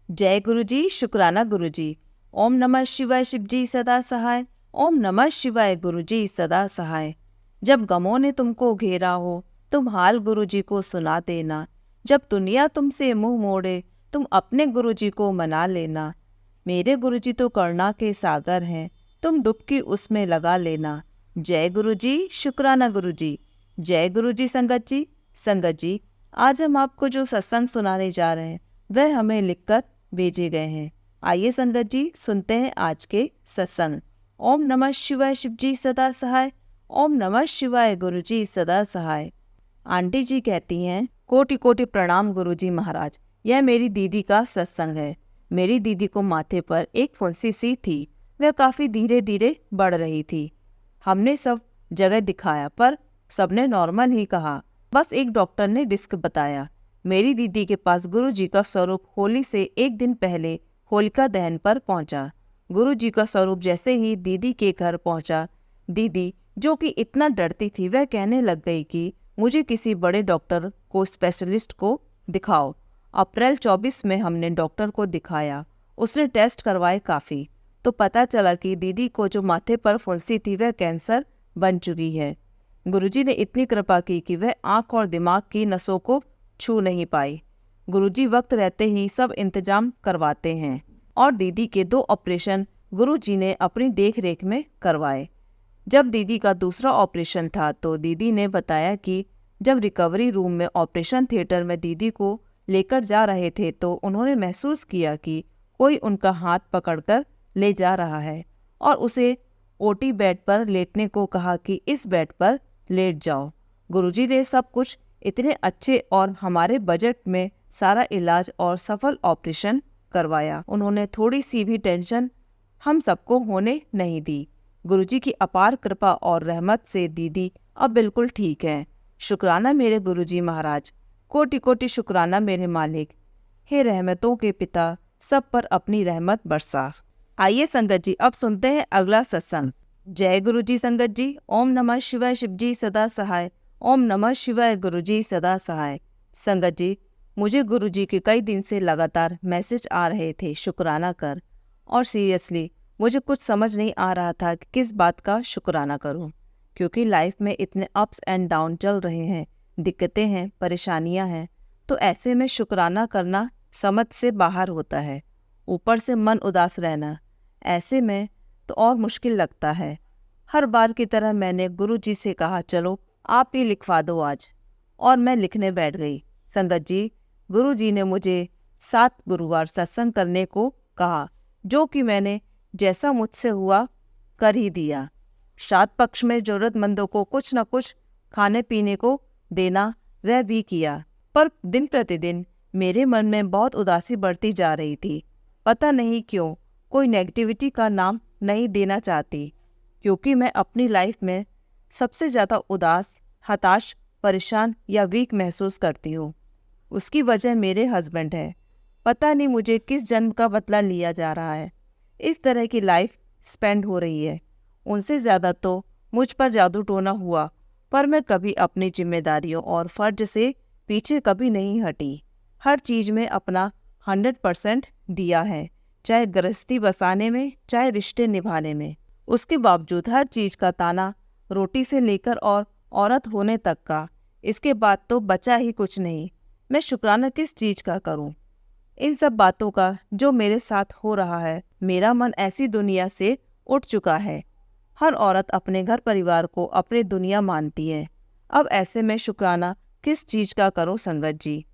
जय गुरु जी, शुक्राना गुरु जी। ओम नमः शिवाय, शिव जी सदा सहाय। ओम नमः शिवाय, गुरु जी सदा सहाय। जब गमों ने तुमको घेरा हो, तुम हाल गुरु जी को सुना देना। जब दुनिया तुमसे मुंह मोड़े, तुम अपने गुरु जी को मना लेना। मेरे गुरु जी तो करुणा के सागर हैं, तुम डुबकी उसमें लगा लेना। जय गुरु जी, शुक्राना गुरु जी। जय गुरु जी। संगत जी, आज हम आपको जो सत्संग सुनाने जा रहे हैं वह हमें लिखकर भेजे गए हैं। आइए संगत जी, सुनते हैं आज के सत्संग। ओम नमः शिवाय, शिव जी सदा सहाय। ओम नमः शिवाय, गुरु जी सदा सहाय। आंटी जी कहती हैं, कोटि कोटि प्रणाम गुरु जी महाराज। यह मेरी दीदी का सत्संग है। मेरी दीदी को माथे पर एक फुंसी सी थी। वह काफ़ी धीरे धीरे बढ़ रही थी। हमने सब जगह दिखाया पर सबने नॉर्मल ही कहा। बस एक डॉक्टर ने रिस्क बताया। मेरी दीदी के पास गुरु जी का स्वरूप होली से एक दिन पहले होलिका दहन पर पहुंचा। गुरु जी का स्वरूप जैसे ही दीदी के घर पहुंचा, दीदी जो कि इतना डरती थी वह कहने लग गई कि मुझे किसी बड़े डॉक्टर को, स्पेशलिस्ट को दिखाओ। अप्रैल 24 में हमने डॉक्टर को दिखाया। उसने टेस्ट करवाए काफ़ी, तो पता चला कि दीदी को जो माथे पर फुंसी थी वह कैंसर बन चुकी है। गुरुजी ने इतनी कृपा की कि वह आँख और दिमाग की नसों को छू नहीं पाई। गुरुजी वक्त रहते ही सब इंतजाम करवाते हैं और दीदी के 2 ऑपरेशन गुरुजी ने अपनी देखरेख में करवाए। जब दीदी का दूसरा ऑपरेशन था तो दीदी ने बताया कि जब रिकवरी रूम में ऑपरेशन थिएटर में दीदी को लेकर जा रहे थे तो उन्होंने महसूस किया कि कोई उनका हाथ पकड़कर ले जा रहा है और उसे ओटी बेड पर लेटने को कहा कि इस बेड पर लेट जाओ। गुरुजी ने सब कुछ इतने अच्छे और हमारे बजट में सारा इलाज और सफल ऑपरेशन करवाया। उन्होंने थोड़ी सी भी टेंशन हम सबको होने नहीं दी। गुरुजी की अपार कृपा और रहमत से दीदी अब बिल्कुल ठीक है। शुक्राना मेरे गुरुजी महाराज। कोटि कोटि शुक्राना मेरे मालिक। हे रहमतों के पिता, सब पर अपनी रहमत बरसा। आइए संगत जी, अब सुनते हैं अगला सत्संग। जय गुरु जी। संगत जी, ओम नमः शिवाय, शिव जी सदा सहाय। ओम नमः शिवाय, गुरु जी सदा सहाय। संगत जी, मुझे गुरु जी के कई दिन से लगातार मैसेज आ रहे थे शुक्राना कर, और सीरियसली मुझे कुछ समझ नहीं आ रहा था कि किस बात का शुक्राना करूं, क्योंकि लाइफ में इतने अप्स एंड डाउन चल रहे हैं, दिक्कतें हैं, परेशानियां हैं, तो ऐसे में शुक्राना करना समझ से बाहर होता है। ऊपर से मन उदास रहना, ऐसे में तो और मुश्किल लगता है। हर बार की तरह मैंने गुरु जी से कहा, चलो आप ही लिखवा दो आज, और मैं लिखने बैठ गई। संगत जी, गुरु जी ने मुझे 7 गुरुवार सत्संग करने को कहा, जो कि मैंने जैसा मुझसे हुआ कर ही दिया। श्राद्ध पक्ष में जरूरतमंदों को कुछ न कुछ खाने पीने को देना वह भी किया, पर दिन प्रतिदिन मेरे मन में बहुत उदासी बढ़ती जा रही थी। पता नहीं क्यों, कोई नेगेटिविटी का नाम नहीं देना चाहती, क्योंकि मैं अपनी लाइफ में सबसे ज़्यादा उदास, हताश, परेशान या वीक महसूस करती हूँ। उसकी वजह मेरे हस्बैंड है। पता नहीं मुझे किस जन्म का बदला लिया जा रहा है। इस तरह की लाइफ स्पेंड हो रही है। उनसे ज़्यादा तो मुझ पर जादू टोना हुआ, पर मैं कभी अपनी जिम्मेदारियों और फ़र्ज से पीछे कभी नहीं हटी। हर चीज़ में अपना 100% दिया है, चाहे गृहस्थी बसाने में, चाहे रिश्ते निभाने में। उसके बावजूद हर चीज़ का ताना, रोटी से लेकर और औरत होने तक का, इसके बाद तो बचा ही कुछ नहीं। मैं शुक्राना किस चीज़ का करूं? इन सब बातों का जो मेरे साथ हो रहा है, मेरा मन ऐसी दुनिया से उठ चुका है। हर औरत अपने घर परिवार को अपनी दुनिया मानती है। अब ऐसे में शुक्राना किस चीज़ का करूं संगत जी?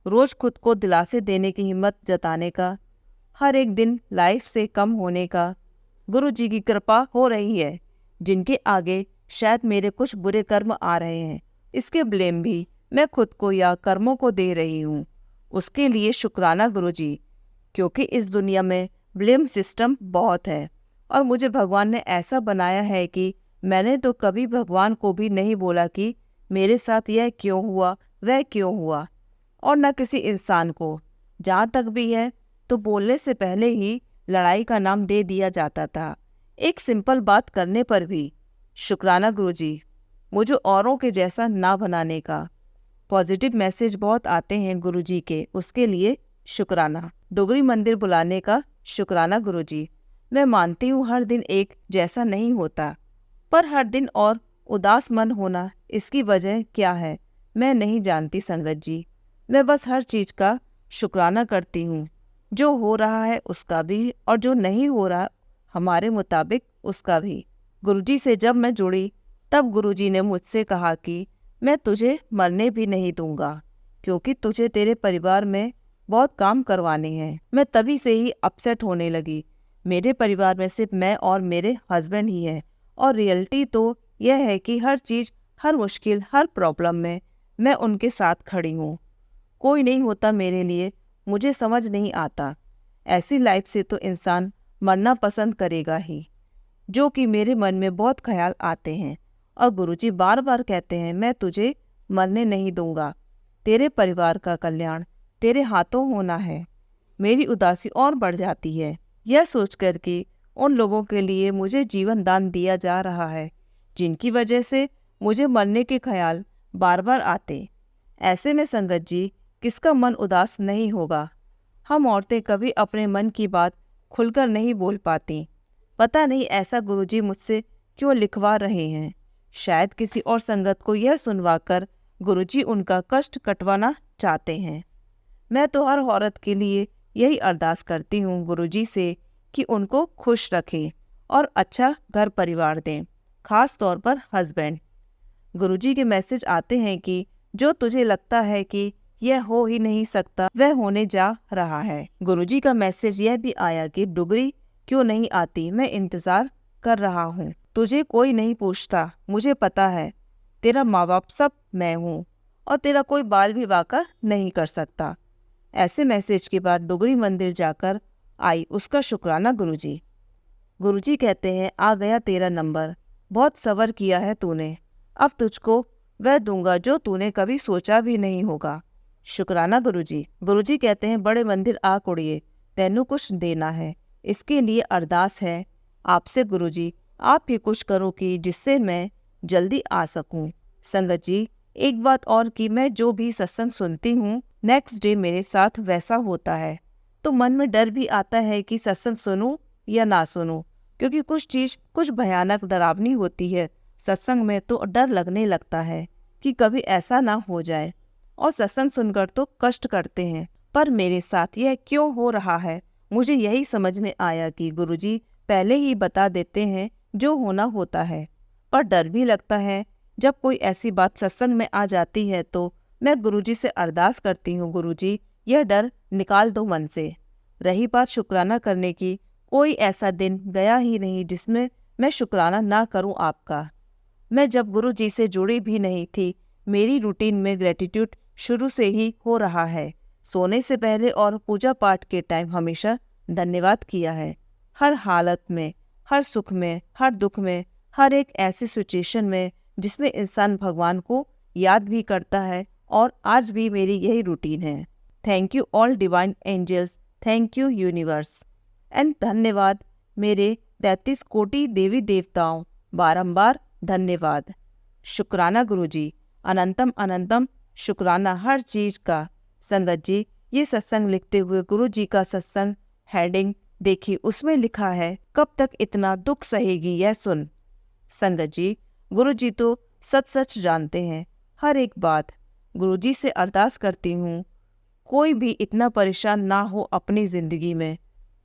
रोज़ खुद को दिलासे देने की हिम्मत जताने का, हर एक दिन लाइफ से कम होने का। गुरु जी की कृपा हो रही है, जिनके आगे शायद मेरे कुछ बुरे कर्म आ रहे हैं। इसके ब्लेम भी मैं खुद को या कर्मों को दे रही हूँ। उसके लिए शुक्राना गुरु जी, क्योंकि इस दुनिया में ब्लेम सिस्टम बहुत है और मुझे भगवान ने ऐसा बनाया है कि मैंने तो कभी भगवान को भी नहीं बोला कि मेरे साथ यह क्यों हुआ, वह क्यों हुआ, और न किसी इंसान को। जहाँ तक भी है तो बोलने से पहले ही लड़ाई का नाम दे दिया जाता था, एक सिंपल बात करने पर भी। शुक्राना गुरुजी, मुझे औरों के जैसा ना बनाने का। पॉजिटिव मैसेज बहुत आते हैं गुरुजी के, उसके लिए शुक्राना। डोगरी मंदिर बुलाने का शुक्राना गुरुजी। मैं मानती हूँ हर दिन एक जैसा नहीं होता, पर हर दिन और उदास मन होना, इसकी वजह क्या है मैं नहीं जानती संगत जी। मैं बस हर चीज़ का शुक्राना करती हूँ, जो हो रहा है उसका भी और जो नहीं हो रहा हमारे मुताबिक उसका भी। गुरुजी से जब मैं जुड़ी तब गुरुजी ने मुझसे कहा कि मैं तुझे मरने भी नहीं दूंगा, क्योंकि तुझे तेरे परिवार में बहुत काम करवाने हैं। मैं तभी से ही अपसेट होने लगी। मेरे परिवार में सिर्फ मैं और मेरे हस्बैंड ही हैं, और रियलिटी तो यह है कि हर चीज़, हर मुश्किल, हर प्रॉब्लम में मैं उनके साथ खड़ी हूँ। कोई नहीं होता मेरे लिए, मुझे समझ नहीं आता। ऐसी लाइफ से तो इंसान मरना पसंद करेगा ही, जो कि मेरे मन में बहुत ख्याल आते हैं। और गुरुजी बार बार कहते हैं मैं तुझे मरने नहीं दूंगा, तेरे परिवार का कल्याण तेरे हाथों होना है। मेरी उदासी और बढ़ जाती है यह सोचकर कि उन लोगों के लिए मुझे जीवन दान दिया जा रहा है, जिनकी वजह से मुझे मरने के ख्याल बार बार आते। ऐसे में संगत जी, किसका मन उदास नहीं होगा। हम औरतें कभी अपने मन की बात खुलकर नहीं बोल पाती। पता नहीं ऐसा गुरुजी मुझसे क्यों लिखवा रहे हैं। शायद किसी और संगत को यह सुनवाकर गुरुजी उनका कष्ट कटवाना चाहते हैं। मैं तो हर औरत के लिए यही अरदास करती हूँ गुरुजी से कि उनको खुश रखें और अच्छा घर परिवार दें, खास तौर पर हस्बैंड। गुरुजी के मैसेज आते हैं कि जो तुझे लगता है कि यह हो ही नहीं सकता, वह होने जा रहा है। गुरुजी का मैसेज यह भी आया कि डुगरी क्यों नहीं आती, मैं इंतज़ार कर रहा हूँ। तुझे कोई नहीं पूछता, मुझे पता है। तेरा माँ बाप सब मैं हूँ और तेरा कोई बाल भी वाका नहीं कर सकता। ऐसे मैसेज के बाद डुगरी मंदिर जाकर आई उसका शुक्राना गुरुजी। गुरुजी कहते हैं आ गया तेरा नंबर, बहुत सब्र किया है तूने, अब तुझको वह दूंगा जो तूने कभी सोचा भी नहीं होगा। शुक्राना गुरुजी। गुरुजी कहते हैं बड़े मंदिर आ कुड़िए, तैनू कुछ देना है, इसके लिए अरदास है आपसे गुरुजी, आप ही कुछ करो कि जिससे मैं जल्दी आ सकूं। संगत जी, एक बात और कि मैं जो भी सत्संग सुनती हूँ नेक्स्ट डे मेरे साथ वैसा होता है, तो मन में डर भी आता है कि सत्संग सुनूं या ना सुनूं, क्योंकि कुछ चीज़ कुछ भयानक डरावनी होती है। सत्संग में तो डर लगने लगता है कि कभी ऐसा ना हो जाए, और सत्संग सुनकर तो कष्ट करते हैं। पर मेरे साथ यह क्यों हो रहा है, मुझे यही समझ में आया कि गुरुजी पहले ही बता देते हैं जो होना होता है। पर डर भी लगता है जब कोई ऐसी बात सत्संग में आ जाती है, तो मैं गुरुजी से अरदास करती हूँ गुरुजी यह डर निकाल दो मन से। रही बात शुक्राना करने की, कोई ऐसा दिन गया ही नहीं जिसमें मैं शुक्राना ना करूँ आपका। मैं जब गुरुजी से जुड़ी भी नहीं थी, मेरी रूटीन में ग्रेटिट्यूड शुरू से ही हो रहा है। सोने से पहले और पूजा पाठ के टाइम हमेशा धन्यवाद किया है। हर हालत में, हर सुख में, हर दुख में, हर एक ऐसी सिचुएशन में जिसमें इंसान भगवान को याद भी करता है, और आज भी मेरी यही रूटीन है। Thank you all divine angels, thank you universe, and धन्यवाद मेरे 33 कोटि देवी देवताओं, बारंबार धन्यवाद। शुक्राना गुरुजी, अनंतम अनंतम शुक्राना हर चीज़ का। संगत जी, ये सत्संग लिखते हुए गुरुजी का सत्संग हेडिंग देखी, उसमें लिखा है कब तक इतना दुख सहेगी यह सुन। संगत जी, गुरुजी तो सच सच जानते हैं हर एक बात। गुरुजी से अरदास करती हूँ कोई भी इतना परेशान ना हो अपनी ज़िंदगी में,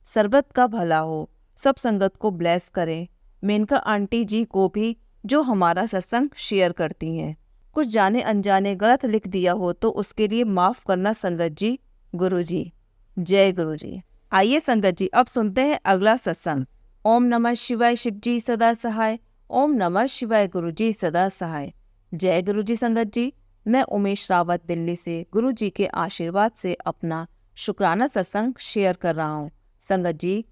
सरबत का भला हो, सब संगत को ब्लेस करें। मेनका आंटी जी को भी जो हमारा सत्संग शेयर करती हैं। कुछ जाने अनजाने गलत लिख दिया हो तो उसके लिए माफ़ करना संगत जी। गुरुजी, जय गुरुजी। आइए संगत जी, अब सुनते हैं अगला सत्संग। ओम नमः शिवाय, शिव जी सदा सहाय। ओम नमः शिवाय, गुरुजी सदा सहाय। जय गुरुजी। संगत जी, मैं उमेश रावत दिल्ली से गुरुजी के आशीर्वाद से अपना शुक्राना सत्संग शेयर कर रहा हूँ। संगत जी,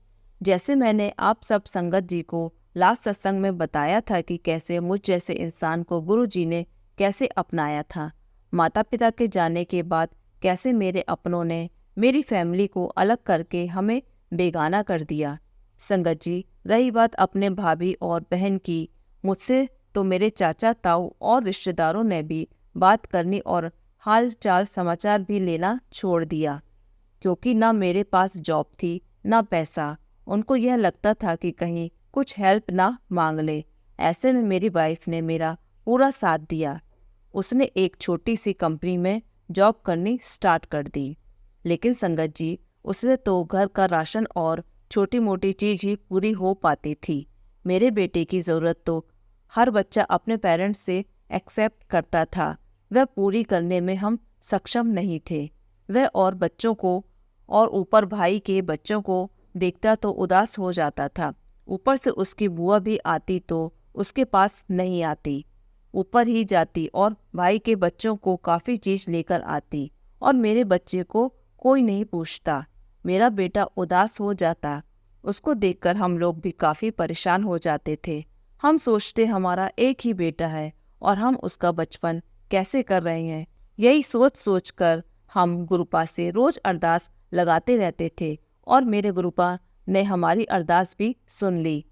जैसे मैंने आप सब संगत जी को लास्ट सत्संग में बताया था कि कैसे मुझ जैसे इंसान को गुरुजी ने कैसे अपनाया था, माता पिता के जाने के बाद कैसे मेरे अपनों ने मेरी फैमिली को अलग करके हमें बेगाना कर दिया। संगत जी, रही बात अपने भाभी और बहन की, मुझसे तो मेरे चाचा ताऊ और रिश्तेदारों ने भी बात करनी और हाल चाल समाचार भी लेना छोड़ दिया, क्योंकि ना मेरे पास जॉब थी ना पैसा। उनको यह लगता था कि कहीं कुछ हेल्प ना मांग ले। ऐसे में मेरी वाइफ ने मेरा पूरा साथ दिया। उसने एक छोटी सी कंपनी में जॉब करनी स्टार्ट कर दी। लेकिन संगत जी, उससे तो घर का राशन और छोटी मोटी चीज़ ही पूरी हो पाती थी। मेरे बेटे की ज़रूरत तो हर बच्चा अपने पेरेंट्स से एक्सेप्ट करता था, वह पूरी करने में हम सक्षम नहीं थे। वह और बच्चों को और ऊपर भाई के बच्चों को देखता तो उदास हो जाता था। ऊपर से उसकी बुआ भी आती तो उसके पास नहीं आती, ऊपर ही जाती और भाई के बच्चों को काफ़ी चीज़ लेकर आती और मेरे बच्चे को कोई नहीं पूछता। मेरा बेटा उदास हो जाता। उसको देखकर हम लोग भी काफ़ी परेशान हो जाते थे। हम सोचते हमारा एक ही बेटा है और हम उसका बचपन कैसे कर रहे हैं। यही सोच सोच कर हम गुरुपा से रोज़ अरदास लगाते रहते थे और मेरे गुरुपा ने हमारी अरदास भी सुन ली।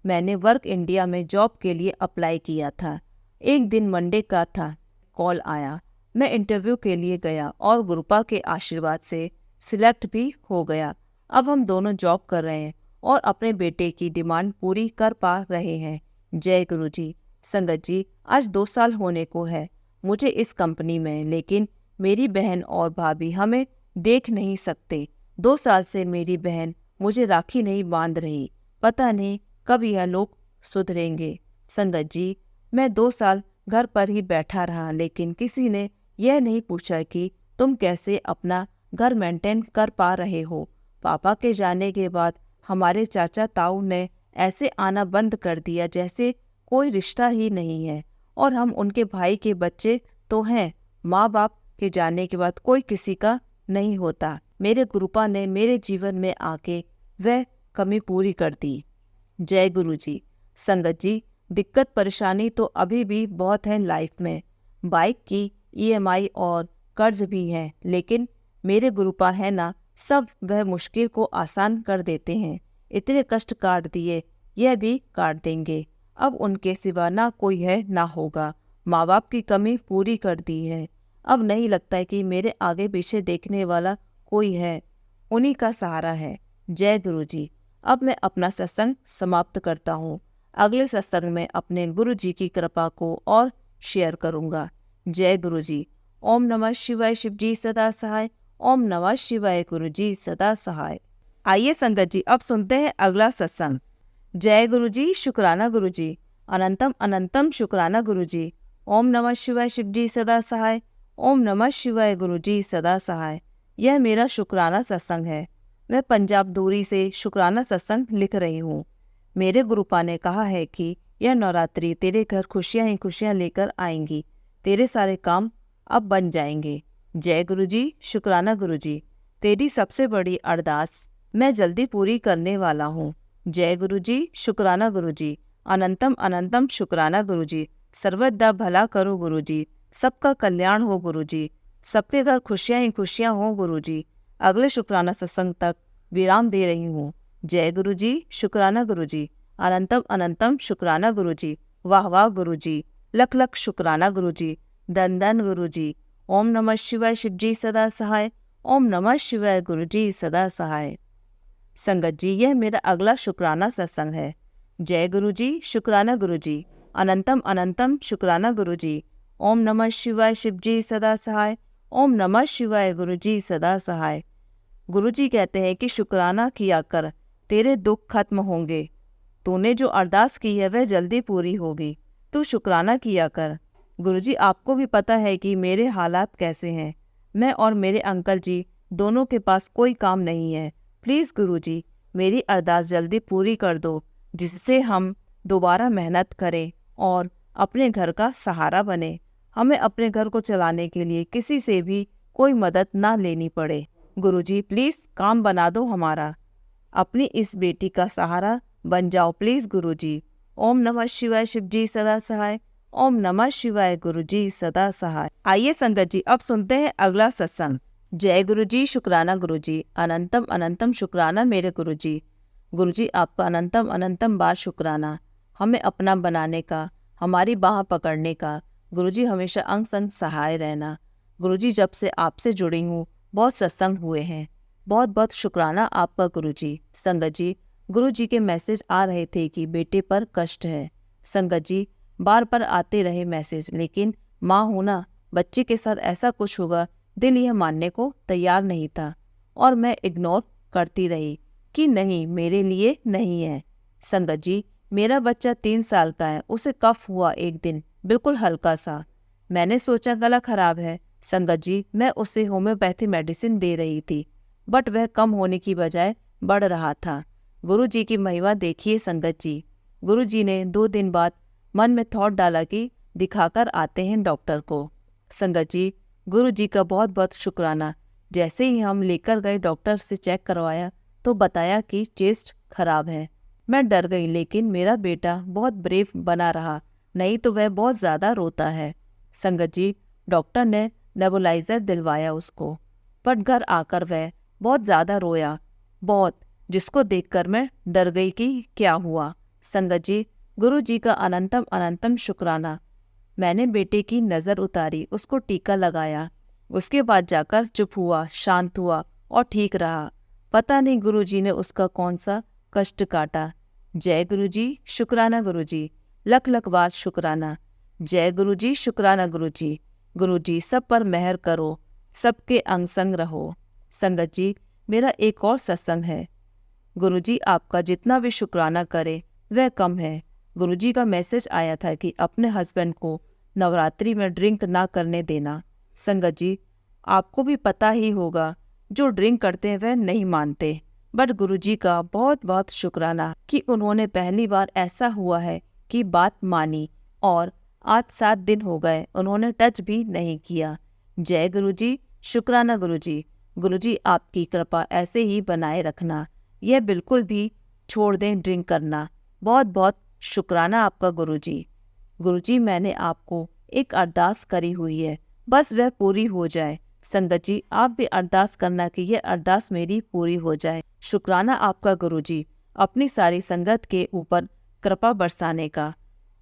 मैंने वर्क इंडिया में जॉब के लिए अप्लाई किया था। एक दिन मंडे का था, कॉल आया। मैं इंटरव्यू के लिए गया और गुरुपा के आशीर्वाद से सिलेक्ट भी हो गया। अब हम दोनों जॉब कर रहे हैं और अपने बेटे की डिमांड पूरी कर पा रहे हैं। जय गुरु जी। संगत जी, आज 2 साल होने को है मुझे इस कंपनी में, लेकिन मेरी बहन और भाभी हमें देख नहीं सकते। 2 साल से मेरी बहन मुझे राखी नहीं बांध रही। पता नहीं कब यह लोग सुधरेंगे। संगत जी, मैं 2 साल घर पर ही बैठा रहा, लेकिन किसी ने यह नहीं पूछा कि तुम कैसे अपना घर मेंटेन कर पा रहे हो। पापा के जाने के बाद हमारे चाचा ताऊ ने ऐसे आना बंद कर दिया जैसे कोई रिश्ता ही नहीं है, और हम उनके भाई के बच्चे तो हैं। माँ बाप के जाने के बाद कोई किसी का नहीं होता। मेरे गुरुपा ने मेरे जीवन में आके वह कमी पूरी कर दी। जय गुरु जी। संगत जी, दिक्कत परेशानी तो अभी भी बहुत है लाइफ में। बाइक की EMI और कर्ज भी है, लेकिन मेरे गुरुपा है ना, सब वह मुश्किल को आसान कर देते हैं। इतने कष्ट काट दिए, यह भी काट देंगे। अब उनके सिवा ना कोई है ना होगा। माँ बाप की कमी पूरी कर दी है। अब नहीं लगता है कि मेरे आगे पीछे देखने वाला कोई है, उन्हीं का सहारा है। जय गुरु जी। अब मैं अपना सत्संग समाप्त करता हूँ। अगले सत्संग में अपने गुरु जी की कृपा को और शेयर करूँगा। जय गुरु जी। ओम नमः शिवाय। शिव जी सदा सहाय। ओम नमः शिवाय। गुरु जी सदा सहाय। आइए संगत जी, अब सुनते हैं अगला सत्संग। जय गुरु जी। शुक्राना गुरु जी। अनंतम अनंतम शुक्राना गुरु जी। ओम नमः शिवाय। शिव जी सदा सहाय। ओम नमः शिवाय। गुरु जी सदा सहाय। यह मेरा शुक्राना सत्संग है। मैं पंजाब दूरी से शुक्राना सत्संग लिख रही हूँ। मेरे गुरुपा ने कहा है कि यह नवरात्रि तेरे घर खुशियाँ ही खुशियाँ लेकर आएंगी। तेरे सारे काम अब बन जाएंगे। जय गुरु जी। शुक्राना गुरु जी। तेरी सबसे बड़ी अरदास मैं जल्दी पूरी करने वाला हूँ। जय गुरु जी। शुक्राना गुरु जी। अनंतम अनंतम शुक्राना गुरु जी। सर्वदा भला करो गुरु जी। सबका कल्याण हो गुरु जी। सबके घर खुशियाँ ही खुशियाँ हो गुरु जी। अगले शुक्राना सत्संग तक विराम दे रही हूँ। जय गुरु जी। शुक्राना गुरु जी। अनंतम अनंतम शुक्राना गुरु जी। वाह वाह गुरु जी। लख लख शुक्राना गुरु जी। धन धन गुरु जी। ओम नमः शिवाय। शिव जी सदा सहाय। ओम नमः शिवाय। गुरु जी सदा सहाय। संगत जी, यह मेरा अगला शुक्राना सत्संग है। जय गुरु जी। शुक्राना गुरु जी। अनंतम अनंतम शुक्राना गुरु जी। ओम नमः शिवाय। शिव जी सदा सहाय। ओम नमः शिवाय। गुरु जी सदा सहाय। गुरु जी कहते हैं कि शुक्राना किया कर, तेरे दुख खत्म होंगे। तूने जो अरदास की है वह जल्दी पूरी होगी। तू शुक्राना किया कर। गुरु जी, आपको भी पता है कि मेरे हालात कैसे हैं। मैं और मेरे अंकल जी दोनों के पास कोई काम नहीं है। प्लीज़ गुरु जी, मेरी अरदास जल्दी पूरी कर दो, जिससे हम दोबारा मेहनत करें और अपने घर का सहारा बने। हमें अपने घर को चलाने के लिए किसी से भी कोई मदद ना लेनी पड़े। गुरु जी, प्लीज़ काम बना दो हमारा। अपनी इस बेटी का सहारा बन जाओ प्लीज़ गुरु जी। ओम नमः शिवाय। शिव जी सदा सहाय। ओम नमः शिवाय। गुरु जी सदा सहाय। आइए संगत जी, अब सुनते हैं अगला सत्संग। जय गुरु जी। शुक्राना गुरु जी। अनंतम अनंतम शुक्राना मेरे गुरु जी। गुरु जी, आपका अनंतम अनंतम बार शुक्राना, हमें अपना बनाने का, हमारी बाह पकड़ने का। गुरु जी, हमेशा अंग संग सहाय रहना। गुरु जी, जब से आपसे जुड़ी हूँ बहुत सत्संग हुए हैं। बहुत बहुत शुक्राना आपका गुरुजी। संगत जी, गुरुजी के मैसेज आ रहे थे कि बेटे पर कष्ट है। संगत जी, बार बार आते रहे मैसेज, लेकिन माँ होना बच्चे के साथ ऐसा कुछ होगा, दिल यह मानने को तैयार नहीं था और मैं इग्नोर करती रही कि नहीं, मेरे लिए नहीं है। संगत जी, मेरा बच्चा 3 साल का है, उसे कफ हुआ एक दिन, बिल्कुल हल्का सा। मैंने सोचा गला खराब है। संगत जी, मैं उसे होम्योपैथी मेडिसिन दे रही थी, बट वह कम होने की बजाय बढ़ रहा था। गुरुजी की महिमा देखिए संगत जी। गुरुजी ने 2 दिन बाद मन में थॉट डाला कि दिखाकर आते हैं डॉक्टर को। संगत जी, गुरुजी का बहुत बहुत शुक्राना। जैसे ही हम लेकर गए डॉक्टर से चेक करवाया तो बताया कि चेस्ट खराब है। मैं डर गई, लेकिन मेरा बेटा बहुत ब्रेव बना रहा, नहीं तो वह बहुत ज़्यादा रोता है। संगत जी, डॉक्टर ने नेबुलाइजर दिलवाया उसको, बट घर आकर वह बहुत ज़्यादा रोया, बहुत, जिसको देखकर मैं डर गई कि क्या हुआ। संगत जी, गुरु जी का अनंतम अनंतम शुक्राना। मैंने बेटे की नज़र उतारी, उसको टीका लगाया, उसके बाद जाकर चुप हुआ, शांत हुआ और ठीक रहा। पता नहीं गुरु जी ने उसका कौन सा कष्ट काटा। जय गुरु जी, शुक्राना गुरु जी, लख लख बार शुक्राना। जय गुरु जी, शुक्राना गुरु जी। गुरु जी, सब पर मेहर करो, सबके अंग संग रहो। संगत जी, मेरा एक और सत्संग है। गुरु जी, आपका जितना भी शुक्राना करे वह कम है। गुरु जी का मैसेज आया था कि अपने हस्बैंड को नवरात्रि में ड्रिंक ना करने देना। संगत जी, आपको भी पता ही होगा, जो ड्रिंक करते हैं वह नहीं मानते, बट गुरु जी का बहुत बहुत शुक्राना कि उन्होंने पहली बार ऐसा हुआ है कि बात मानी और आज 7 दिन हो गए उन्होंने टच भी नहीं किया। जय गुरु जी, शुक्राना गुरु जी। गुरु जी, आपकी कृपा ऐसे ही बनाए रखना, यह बिल्कुल भी छोड़ दें ड्रिंक करना। बहुत बहुत शुक्राना आपका गुरु जी। गुरु जी, मैंने आपको एक अरदास करी हुई है, बस वह पूरी हो जाए। संगत जी, आप भी अरदास करना कि यह अरदास मेरी पूरी हो जाए। शुक्राना आपका गुरु जी, अपनी सारी संगत के ऊपर कृपा बरसाने का।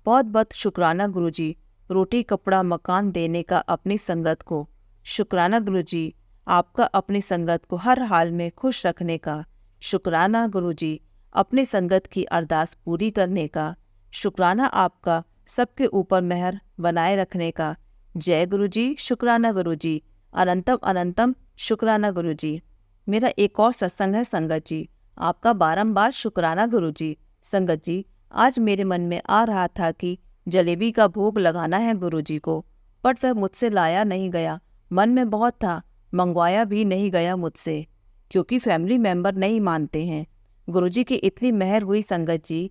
बहुत बहुत शुक्राना गुरु जी, रोटी कपड़ा मकान देने का अपनी संगत को। शुक्राना गुरु जी, आपका अपनी संगत को हर हाल में खुश रखने का। शुक्राना गुरु जी, अपनी संगत की अरदास पूरी करने का। शुक्राना आपका सबके ऊपर मेहर बनाए रखने का। जय गुरु जी, शुक्राना गुरु जी, अनंतम अनंतम शुक्राना गुरु जी। मेरा एक और सत्संग है संगत जी, आपका बारंबार शुक्राना गुरु जी। संगत जी, आज मेरे मन में आ रहा था कि जलेबी का भोग लगाना है गुरु जी को, बट वह मुझसे लाया नहीं गया। मन में बहुत था, मंगवाया भी नहीं गया मुझसे, क्योंकि फैमिली मेंबर नहीं मानते हैं। गुरुजी की इतनी मेहर हुई संगत जी,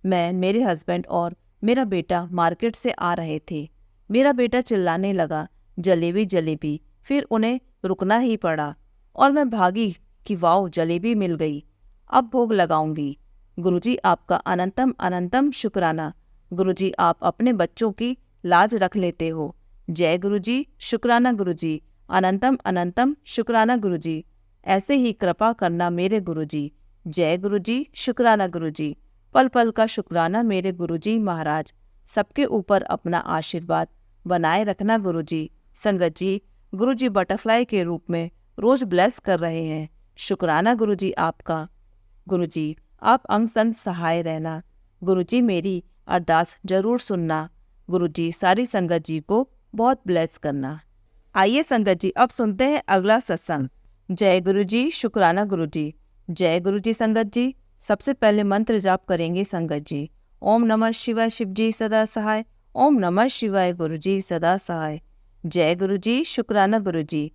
मैं, मेरे हस्बैंड और मेरा बेटा मार्केट से आ रहे थे। मेरा बेटा चिल्लाने लगा, जलेबी जलेबी, फिर उन्हें रुकना ही पड़ा और मैं भागी कि वाओ, जलेबी मिल गई, अब भोग लगाऊंगी। गुरुजी, आपका अनंतम अनंतम शुक्राना। गुरुजी, आप अपने बच्चों की लाज रख लेते हो। जय गुरुजी, शुक्राना गुरुजी, अनंतम अनंतम शुक्राना गुरुजी। ऐसे ही कृपा करना मेरे गुरुजी। जय गुरुजी, शुक्राना गुरुजी, पल पल का शुक्राना मेरे गुरुजी महाराज। सबके ऊपर अपना आशीर्वाद बनाए रखना गुरुजी। संगत जी, गुरुजी बटरफ्लाई के रूप में रोज ब्लेस कर रहे हैं। शुक्राना गुरुजी आपका। गुरुजी, आप अंग संग सहाय रहना। गुरुजी, मेरी अरदास जरूर सुनना। गुरुजी, सारी संगत जी को बहुत ब्लेस करना। आइए संगत जी, अब सुनते हैं अगला सत्संग। जय गुरुजी, शुक्राना गुरुजी। जय गुरुजी। संगत जी, सबसे पहले मंत्र जाप करेंगे संगत जी। ओम नमः शिवाय, शिव जी सदा सहाय। ओम नमः शिवाय, गुरुजी सदा सहाय। जय गुरुजी, शुक्राना गुरुजी।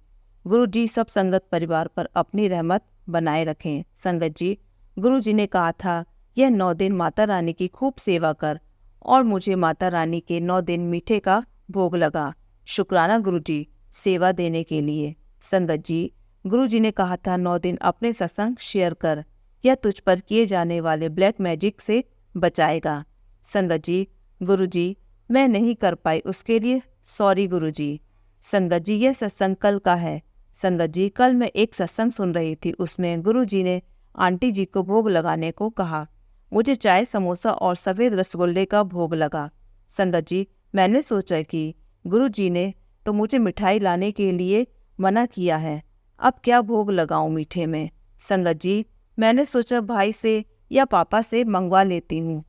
गुरुजी सब संगत परिवार पर अपनी रहमत बनाए रखें। संगत जी, गुरुजी ने कहा था, यह 9 दिन माता रानी की खूब सेवा कर, और मुझे माता रानी के 9 दिन मीठे का भोग लगा। शुक्राना गुरुजी सेवा देने के लिए। संगत जी, गुरुजी ने कहा था 9 दिन अपने सत्संग शेयर कर, यह तुझ पर किए जाने वाले ब्लैक मैजिक से बचाएगा। संगत जी, गुरुजी मैं नहीं कर पाई, उसके लिए सॉरी गुरुजी। संगत जी, यह सत्संग कल का है। संगत जी, कल मैं एक सत्संग सुन रही थी, उसमें गुरुजी ने आंटी जी को भोग लगाने को कहा। मुझे चाय समोसा और सफ़ेद रसगुल्ले का भोग लगा। संगत जी, मैंने सोचा कि गुरुजी ने तो मुझे मिठाई लाने के लिए मना किया है, अब क्या भोग लगाऊं मीठे में। संगत जी, मैंने सोचा भाई से या पापा से मंगवा लेती हूँ।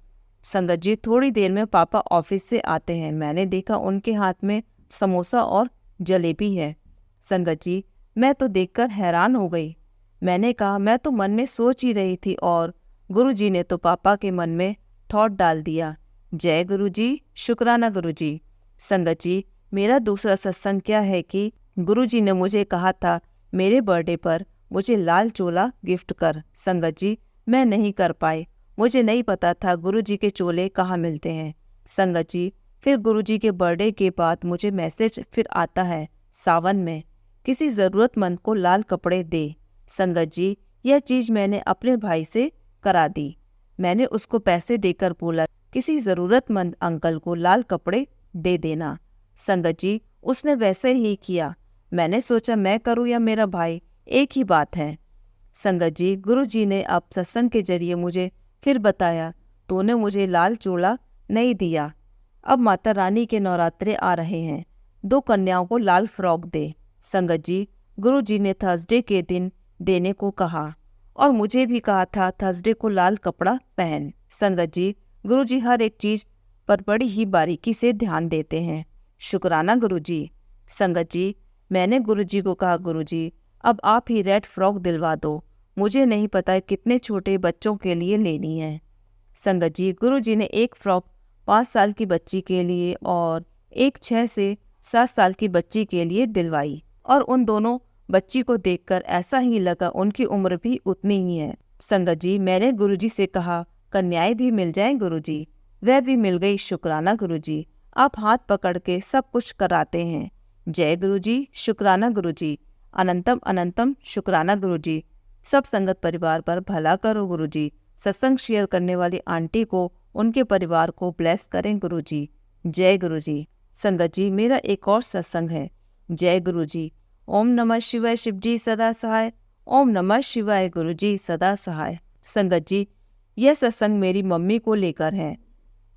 संगत जी, थोड़ी देर में पापा ऑफिस से आते हैं। मैंने देखा उनके हाथ में समोसा और जलेबी है। संगत जी, मैं तो देखकर हैरान हो गई। मैंने कहा, मैं तो मन में सोच ही रही थी और गुरुजी ने तो पापा के मन में थॉट डाल दिया। जय गुरुजी, शुक्राना गुरुजी। संगत जी, मेरा दूसरा सत्संग क्या है कि गुरुजी ने मुझे कहा था मेरे बर्थडे पर मुझे लाल चोला गिफ्ट कर। संगत जी, मैं नहीं कर पाई। मुझे नहीं पता था गुरुजी के चोले कहाँ मिलते हैं। संगत जी, फिर गुरुजी के बर्थडे के बाद मुझे मैसेज फिर आता है सावन में किसी ज़रूरतमंद को लाल कपड़े दे। संगत जी, यह चीज़ मैंने अपने भाई से करा दी। मैंने उसको पैसे देकर बोला किसी ज़रूरतमंद अंकल को लाल कपड़े दे देना। संगत जी, उसने वैसे ही किया। मैंने सोचा मैं करूं या मेरा भाई, एक ही बात है। संगत जी, गुरुजी ने अब सत्संग के जरिए मुझे फिर बताया, तूने मुझे लाल चोला नहीं दिया। अब माता रानी के नवरात्रे आ रहे हैं, 2 कन्याओं को लाल फ्रॉक दे। संगत जी, गुरुजी ने थर्सडे के दिन देने को कहा और मुझे भी कहा था थर्सडे को लाल कपड़ा पहन। संगत जी, गुरुजी हर एक चीज़ पर बड़ी ही बारीकी से ध्यान देते हैं। शुक्राना गुरुजी। संगत जी, मैंने गुरुजी को कहा, गुरुजी अब आप ही रेड फ्रॉक दिलवा दो, मुझे नहीं पता कितने छोटे बच्चों के लिए लेनी है। संगत जी, गुरुजी ने एक फ्रॉक 5 साल की बच्ची के लिए और एक 6 से 7 साल की बच्ची के लिए दिलवाई और उन दोनों बच्ची को देखकर ऐसा ही लगा उनकी उम्र भी उतनी ही है। संगत जी, मैंने गुरुजी से कहा कन्याएं भी मिल जाएं गुरुजी। वह भी मिल गई। शुक्राना गुरुजी, आप हाथ पकड़ के सब कुछ कराते हैं। जय गुरुजी, शुक्राना गुरुजी। अनंतम अनंतम शुक्राना गुरुजी। सब संगत परिवार पर भला करो गुरुजी। सत्संग शेयर करने वाली आंटी को, उनके परिवार को ब्लेस करें गुरुजी। जय गुरुजी। संगत जी, मेरा एक और सत्संग है। जय गुरुजी। ओम नमः शिवाय, शिव जी सदा सहाय। ओम नमः शिवाय, गुरुजी सदा सहाय। संगत जी, यह सत्संग मेरी मम्मी को लेकर है।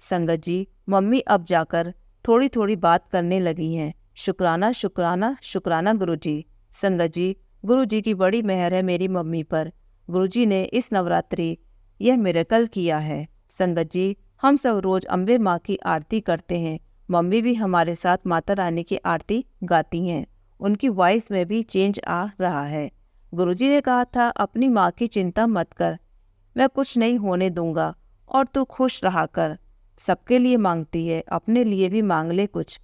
संगत जी, मम्मी अब जाकर थोड़ी थोड़ी बात करने लगी हैं। शुक्राना शुक्राना शुक्राना गुरुजी। संगत जी, गुरुजी की बड़ी मेहर है मेरी मम्मी पर। गुरुजी ने इस नवरात्रि यह मिरेकल किया है। संगत जी, हम सब रोज अम्बे माँ की आरती करते हैं। मम्मी भी हमारे साथ माता रानी की आरती गाती हैं। उनकी वॉइस में भी चेंज आ रहा है। गुरुजी ने कहा था अपनी माँ की चिंता मत कर, मैं कुछ नहीं होने दूंगा और तू खुश रहा कर। सबके लिए मांगती है, अपने लिए भी मांग ले कुछ।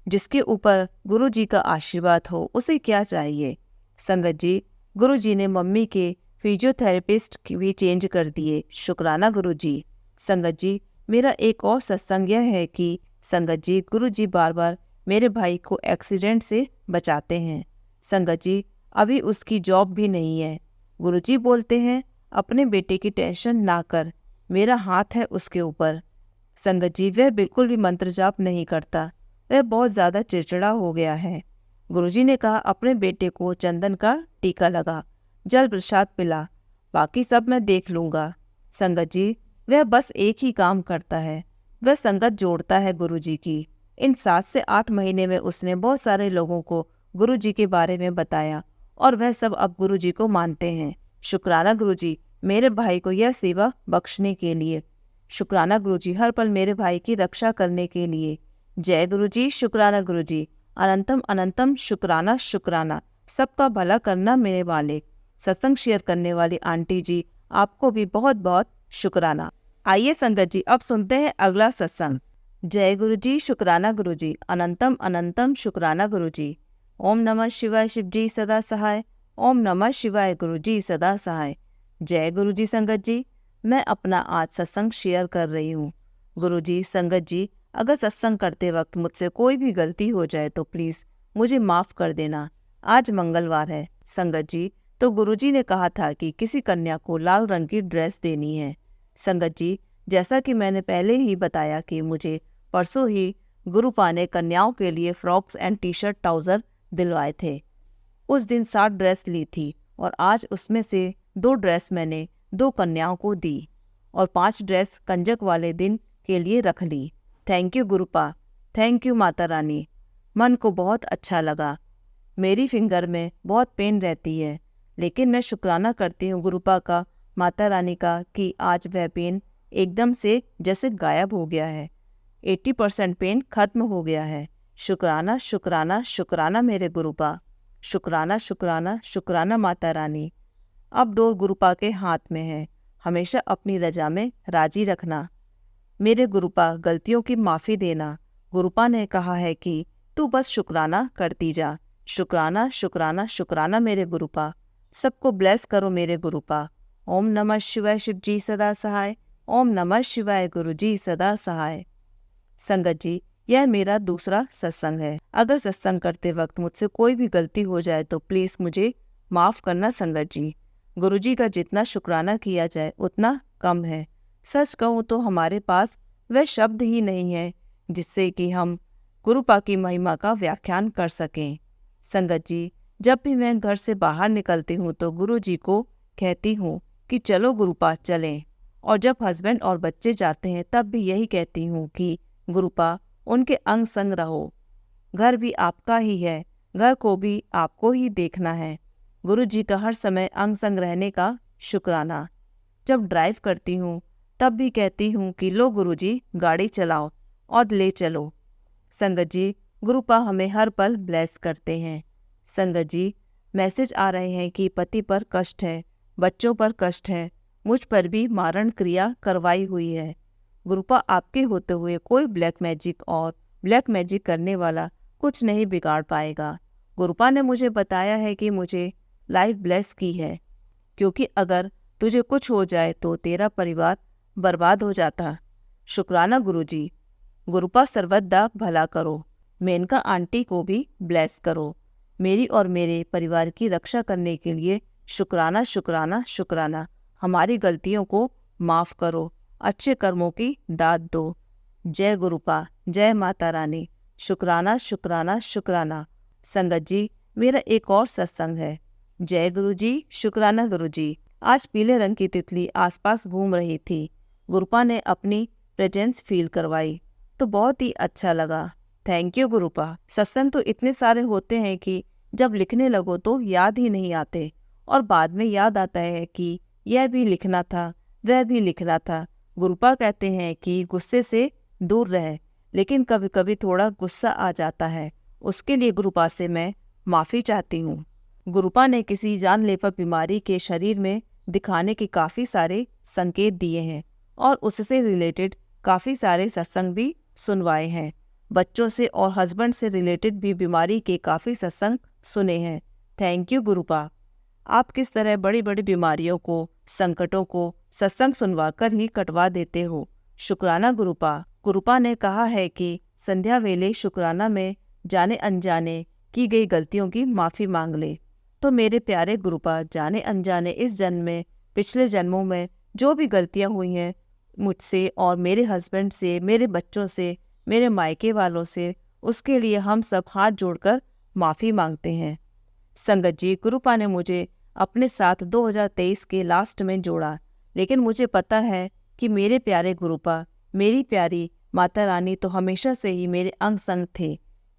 जिसके ऊपर गुरुजी का आशीर्वाद हो उसे क्या चाहिए। संगत जी, गुरुजी ने मम्मी के फिजियोथेरेपिस्ट भी चेंज कर दिए। शुक्राना गुरुजी। संगत जी, मेरा एक और सत्संग यह है कि संगत जी, गुरुजी बार बार मेरे भाई को एक्सीडेंट से बचाते हैं। संगत जी, अभी उसकी जॉब भी नहीं है। गुरुजी बोलते हैं अपने बेटे की टेंशन ना कर, मेरा हाथ है उसके ऊपर। संगत जी, वह बिल्कुल भी मंत्र जाप नहीं करता, वह बहुत ज़्यादा चिड़चिड़ा हो गया है। गुरुजी ने कहा अपने बेटे को चंदन का टीका लगा, जल प्रसाद पिला, बाकी सब मैं देख लूँगा। संगत जी, वह बस एक ही काम करता है, वह संगत जोड़ता है गुरुजी की। इन 7 से 8 महीने में उसने बहुत सारे लोगों को गुरुजी के बारे में बताया और वह सब अब गुरुजी को मानते हैं। शुक्राना गुरुजी, मेरे भाई को यह सेवा बख्शने के लिए। शुक्राना गुरुजी, हर पल मेरे भाई की रक्षा करने के लिए। जय गुरुजी, शुक्राना गुरुजी। अनंतम अनंतम शुक्राना शुक्राना। सबका भला करना मेरे वाले। सत्संग शेयर करने वाली आंटी जी, आपको भी बहुत बहुत शुक्राना। आइए संगत जी, अब सुनते हैं अगला सत्संग। जय गुरुजी, शुक्राना गुरुजी। अनंतम अनंतम शुक्राना गुरुजी। ओम नमः शिवाय, शिव जी सदा सहाय। ओम नमः शिवाय, गुरुजी सदा सहाय। जय गुरुजी। संगत जी, मैं अपना आज सत्संग शेयर कर रही हूँ। गुरुजी, संगत जी, अगर सत्संग करते वक्त मुझसे कोई भी गलती हो जाए तो प्लीज़ मुझे माफ़ कर देना। आज मंगलवार है। संगत जी, तो गुरुजी ने कहा था कि किसी कन्या को लाल रंग की ड्रेस देनी है। संगत जी, जैसा कि मैंने पहले ही बताया कि मुझे परसों ही गुरुपा ने कन्याओं के लिए frocks and T shirt trouser दिलवाए थे। उस दिन 7 ड्रेस ली थी और आज उसमें से 2 ड्रेस मैंने 2 कन्याओं को दी और 5 ड्रेस कंजक वाले दिन के लिए रख ली। थैंक यू गुरुपा, थैंक यू माता रानी। मन को बहुत अच्छा लगा। मेरी फिंगर में बहुत पेन रहती है, लेकिन मैं शुक्राना करती हूँ गुरुपा का, माता रानी का, कि आज वह पेन एकदम से जैसे गायब हो गया है। 80% पेन खत्म हो गया है। शुक्राना शुक्राना शुक्राना मेरे गुरुपा, शुक्राना शुक्राना शुक्राना माता रानी। अब डोर गुरुपा के हाथ में है, हमेशा अपनी रजा में राजी रखना। मेरे गुरुपा, गलतियों की माफ़ी देना। गुरुपा ने कहा है कि तू बस शुक्राना करती जा। शुक्राना शुक्राना शुक्राना मेरे गुरुपा। सबको ब्लेस करो मेरे गुरुपा। ओम नमः शिवाय, शिव जी सदा सहाय। ओम नमः शिवाय, गुरु जी सदा सहाय। संगत जी, यह मेरा दूसरा सत्संग है। अगर सत्संग करते वक्त मुझसे कोई भी गलती हो जाए तो प्लीज़ मुझे माफ़ करना संगत जी। गुरु जी का जितना शुक्राना किया जाए उतना कम है। सच कहूँ तो हमारे पास वह शब्द ही नहीं है जिससे कि हम गुरुपा की महिमा का व्याख्यान कर सकें। संगत जी, जब भी मैं घर से बाहर निकलती हूँ तो गुरु जी को कहती हूँ कि चलो गुरुपा चलें, और जब हस्बैंड और बच्चे जाते हैं तब भी यही कहती हूँ कि गुरुपा उनके अंग संग रहो। घर भी आपका ही है, घर को भी आपको ही देखना है। गुरु जी का हर समय अंग संग रहने का शुक्राना। जब ड्राइव करती हूँ तब भी कहती हूँ कि लो गुरु जी गाड़ी चलाओ और ले चलो। संगत जी, गुरुपा हमें हर पल ब्लेस करते हैं। संगत जी, मैसेज आ रहे हैं कि पति पर कष्ट है, बच्चों पर कष्ट है, मुझ पर भी मारण क्रिया करवाई हुई है। गुरुपा आपके होते हुए कोई ब्लैक मैजिक और ब्लैक मैजिक करने वाला कुछ नहीं बिगाड़ पाएगा। गुरुपा ने मुझे बताया है कि मुझे लाइफ ब्लेस की है, क्योंकि अगर तुझे कुछ हो जाए तो तेरा परिवार बर्बाद हो जाता। शुक्राना गुरुजी। गुरुपा सर्वदा भला करो। मेनका आंटी को भी ब्लेस करो। मेरी और मेरे परिवार की रक्षा करने के लिए शुक्राना शुक्राना शुक्राना। हमारी गलतियों को माफ़ करो, अच्छे कर्मों की दाद दो। जय गुरुपा, जय माता रानी। शुक्राना शुक्राना शुक्राना। संगत जी, मेरा एक और सत्संग है। जय गुरु जी, शुक्राना गुरु जी। आज पीले रंग की तितली आसपास घूम रही थी। गुरुपा ने अपनी प्रेजेंस फील करवाई तो बहुत ही अच्छा लगा। Thank you गुरुपा। सत्संग तो इतने सारे होते हैं कि जब लिखने लगो तो याद ही नहीं आते, और बाद में याद आता है कि यह भी लिखना था, वह भी लिखना था। गुरुपा कहते हैं कि गुस्से से दूर रहे, लेकिन कभी कभी थोड़ा गुस्सा आ जाता है। उसके लिए गुरुपा से मैं माफ़ी चाहती हूँ। गुरुपा ने किसी जानलेवा बीमारी के शरीर में दिखाने के काफ़ी सारे संकेत दिए हैं और उससे रिलेटेड काफ़ी सारे सत्संग भी सुनवाए हैं। बच्चों से और हस्बैंड से रिलेटेड भी बीमारी के काफ़ी सत्संग सुने हैं। Thank you गुरुपा। आप किस तरह बड़ी बड़ी बीमारियों को, संकटों को सत्संग सुनवा कर ही कटवा देते हो। शुक्राना गुरुपा। गुरुपा ने कहा है कि संध्या वेले शुक्राना में जाने अनजाने की गई गलतियों की माफ़ी मांग ले। तो मेरे प्यारे गुरुपा, जाने अनजाने इस जन्म में, पिछले जन्मों में जो भी गलतियां हुई हैं मुझसे और मेरे हस्बैंड से, मेरे बच्चों से, मेरे मायके वालों से, उसके लिए हम सब हाथ जोड़कर माफ़ी मांगते हैं। संगत जी, गुरुपा ने मुझे अपने साथ 2023 के लास्ट में जोड़ा, लेकिन मुझे पता है कि मेरे प्यारे गुरुपा, मेरी प्यारी माता रानी तो हमेशा से ही मेरे अंग संग थे,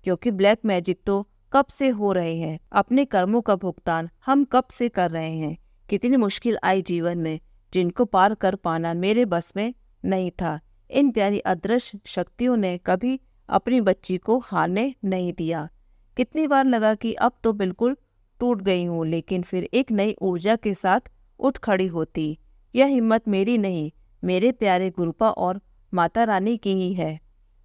क्योंकि ब्लैक मैजिक तो कब से हो रहे हैं। अपने कर्मों का भुगतान हम कब से कर रहे हैं। कितनी मुश्किल आई जीवन में, जिनको पार कर पाना मेरे बस में नहीं था। इन प्यारी अदृश्य शक्तियों ने कभी अपनी बच्ची को हारने नहीं दिया। कितनी बार लगा कि अब तो बिल्कुल टूट गई हूँ, लेकिन फिर एक नई ऊर्जा के साथ उठ खड़ी होती। यह हिम्मत मेरी नहीं, मेरे प्यारे गुरुपा और माता रानी की ही है।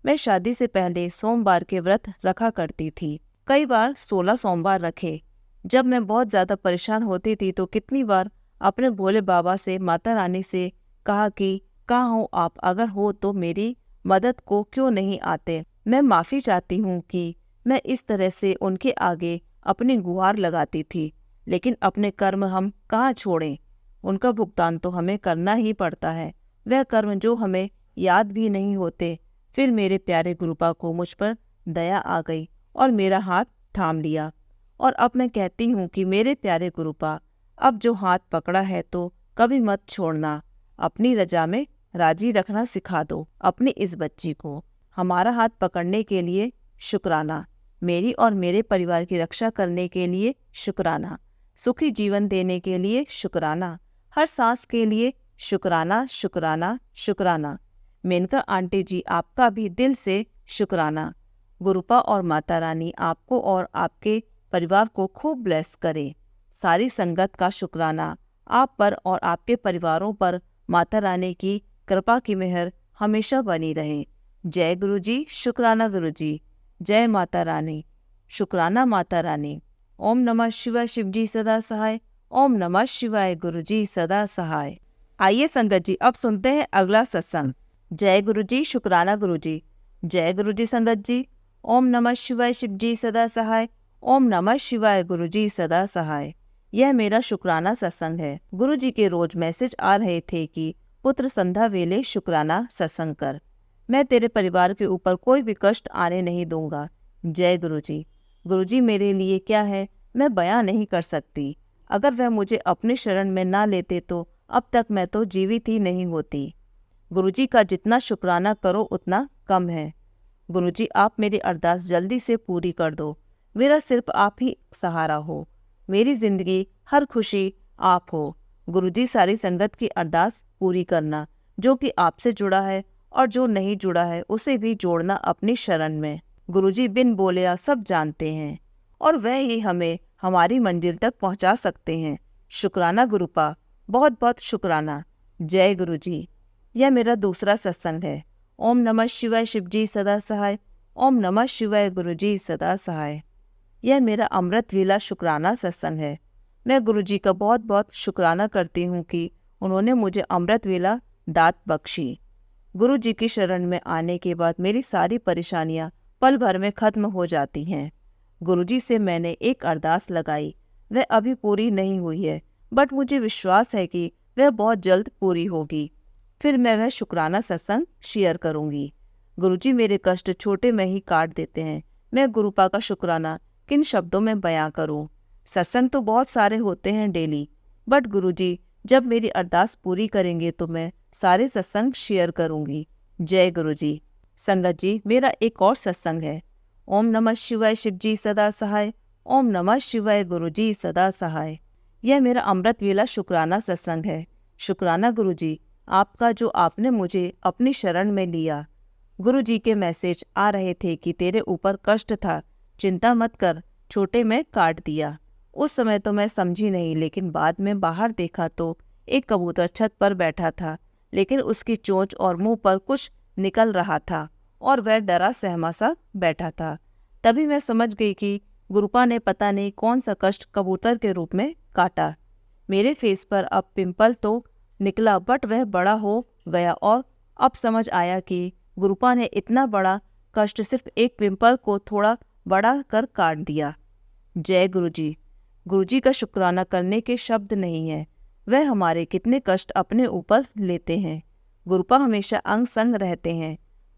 मैं शादी से पहले सोमवार के व्रत रखा करती थी, कई बार 16 सोमवार रखे। जब मैं बहुत ज़्यादा परेशान होती थी तो कितनी बार अपने भोले बाबा से, माता रानी से कहा कि कहाँ हो आप, अगर हो तो मेरी मदद को क्यों नहीं आते। मैं माफ़ी चाहती हूँ कि मैं इस तरह से उनके आगे अपनी गुहार लगाती थी, लेकिन अपने कर्म हम कहाँ छोड़ें। उनका भुगतान तो हमें करना ही पड़ता है, वह कर्म जो हमें याद भी नहीं होते। फिर मेरे प्यारे गुरुपा को मुझ पर दया आ गई और मेरा हाथ थाम लिया, और अब मैं कहती हूँ कि मेरे प्यारे गुरुपा, अब जो हाथ पकड़ा है तो कभी मत छोड़ना। अपनी रजा में राजी रखना सिखा दो अपनी इस बच्ची को। हमारा हाथ पकड़ने के लिए शुक्राना। मेरी और मेरे परिवार की रक्षा करने के लिए शुक्राना, सुखी जीवन देने के लिए शुक्राना, हर सांस के लिए शुक्राना शुक्राना शुक्राना। मेनका आंटी जी, आपका भी दिल से शुक्राना। गुरुपा और माता रानी आपको और आपके परिवार को खूब ब्लेस करें। सारी संगत का शुक्राना आप पर और आपके परिवारों पर माता रानी की कृपा की मेहर हमेशा बनी रहे। जय गुरु जी, शुक्राना गुरु जी। जय माता रानी, शुक्राना माता रानी। ओम नमः शिवाय, शिव जी सदा सहाय। ओम नमः शिवाय, गुरु जी सदा सहाय। आइए संगत जी, अब सुनते हैं अगला सत्संग। जय गुरु जी, शुक्राना गुरु जी। जय गुरु जी संगत जी। ओम नमः शिवाय, शिव जी सदा सहाय। ओम नमः शिवाय, गुरु जी सदा सहाय। यह मेरा शुक्राना सत्संग है। गुरु जी के रोज मैसेज आ रहे थे कि पुत्र संध्या वेले शुक्राना सत्संग कर। मैं तेरे परिवार के ऊपर कोई भी कष्ट आने नहीं दूंगा। जय गुरु जी। गुरु जी मेरे लिए क्या है मैं बयां नहीं कर सकती। अगर वह मुझे अपने शरण में ना लेते तो अब तक मैं तो जीवित ही नहीं होती। गुरुजी का जितना शुक्राना करो उतना कम है। गुरुजी, आप मेरी अरदास जल्दी से पूरी कर दो। मेरा सिर्फ आप ही सहारा हो। मेरी जिंदगी हर खुशी आप हो। गुरुजी, सारी संगत की अरदास पूरी करना, जो कि आपसे जुड़ा है और जो नहीं जुड़ा है उसे भी जोड़ना अपनी शरण में। गुरुजी बिन बोलिया सब जानते हैं और वह ही हमें हमारी मंजिल तक पहुंचा सकते हैं। शुक्राना गुरुपा, बहुत बहुत शुक्राना। जय गुरुजी। यह मेरा दूसरा सत्संग है। ओम नमः शिवाय, शिव जी सदा सहाय। ओम नमः शिवाय, गुरु जी सदा सहाय। यह मेरा अमृत वेला शुक्राना सत्संग है। मैं गुरु जी का बहुत बहुत शुक्राना करती हूँ कि उन्होंने मुझे अमृत वेला दात बख्शी। गुरु जी की शरण में आने के बाद मेरी सारी परेशानियाँ पल भर में खत्म हो जाती हैं। गुरु जी से मैंने एक अरदास लगाई, वह अभी पूरी नहीं हुई है, बट मुझे विश्वास है कि वह बहुत जल्द पूरी होगी। फिर मैं वह शुक्राना सत्संग शेयर करूंगी। गुरुजी मेरे कष्ट छोटे में ही काट देते हैं। मैं गुरुपा का शुक्राना किन शब्दों में बयां करूं। सत्संग तो बहुत सारे होते हैं डेली, बट गुरुजी जब मेरी अरदास पूरी करेंगे तो मैं सारे सत्संग शेयर करूंगी। जय गुरुजी। संगत जी, मेरा एक और सत्संग है। ओम नमः शिवाय, शिव जी सदा सहाय। ओम नमः शिवाय, गुरु जी सदा सहाय। यह मेरा अमृत वेला शुक्राना सत्संग है। शुक्राना गुरुजी आपका, जो आपने मुझे अपनी शरण में लिया। गुरु जी के मैसेज आ रहे थे कि तेरे ऊपर कष्ट था, चिंता मत कर, छोटे में काट दिया। उस समय तो मैं समझी नहीं, लेकिन बाद में बाहर देखा तो एक कबूतर छत पर बैठा था, लेकिन उसकी चोंच और मुंह पर कुछ निकल रहा था और वह डरा सहमा सा बैठा था। तभी मैं समझ गई कि गुरुपा ने पता नहीं कौन सा कष्ट कबूतर के रूप में काटा। मेरे फेस पर अब पिंपल तो निकला, बट वह बड़ा हो गया और अब समझ आया कि गुरुपा ने इतना बड़ा कष्ट सिर्फ एक पिंपल को थोड़ा बड़ा कर काट दिया। जय गुरुजी। गुरुजी का शुक्राना करने के शब्द नहीं है। वह हमारे कितने कष्ट अपने ऊपर लेते हैं। गुरुपा हमेशा अंग संग रहते हैं।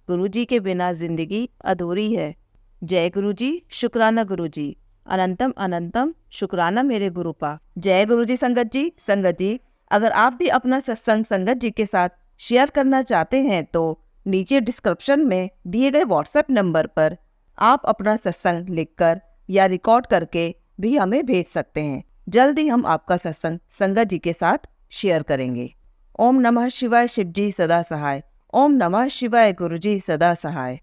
गुरुजी के बिना जिंदगी अधूरी है। जय गुरुजी, शुक्राना गुरुजी। अनंतम अनंतम शुक्राना मेरे गुरुपा। जय गुरुजी। संगत जी, अगर आप भी अपना सत्संग संगत जी के साथ शेयर करना चाहते हैं तो नीचे डिस्क्रिप्शन में दिए गए व्हाट्सएप नंबर पर आप अपना सत्संग लिखकर या रिकॉर्ड करके भी हमें भेज सकते हैं। जल्द ही हम आपका सत्संग संगत जी के साथ शेयर करेंगे। ओम नमः शिवाय, शिव जी सदा सहाय। ओम नमः शिवाय, गुरु जी सदा सहाय।